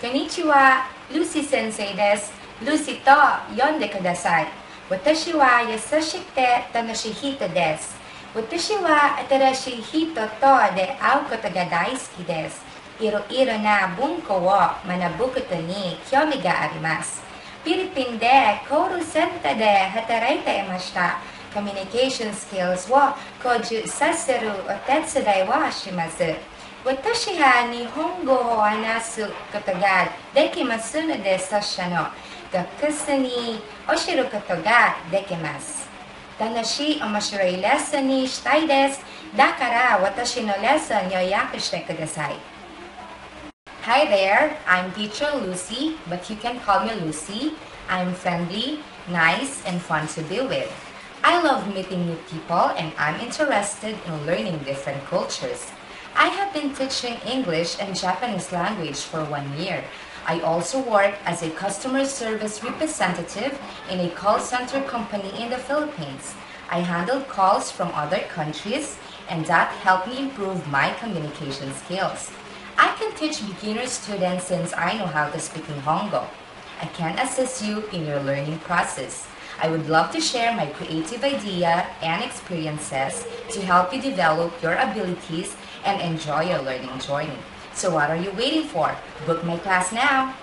Konnichiwa, Lucy Sensei desu. Lucy to yonde kudasai. Watashi wa Yasushi te Tanoshihito desu. Watashi wa atarashi hito to de au koto ga daisuki desu. Iro-iro na bunko wo manabukoto ni kyomi ga arimasu. Philippine de kouru senta de hataraita imashita. Communication skills wo koju saseru o tetsudai wa shimasu. Watashi ga Nihongo o hanasu koto ga dekimasu no de sosha no gakusu ni oshiru koto ga dekimasu. Tanoshii omoshiroi lesson ni shitai desu. Dakara watashi no lesson yoyaku shite kudasai. Hi there, I'm teacher Lucy, but you can call me Lucy. I'm friendly, nice, and fun to be with. I love meeting new people and I'm interested in learning different cultures. I have been teaching English and Japanese language for 1 year. I also work as a customer service representative in a call center company in the Philippines. I handle calls from other countries and that helped me improve my communication skills. I can teach beginner students since I know how to speak Nihongo. I can assist you in your learning process. I would love to share my creative idea and experiences to help you develop your abilities and enjoy your learning journey. So what are you waiting for? Book my class now!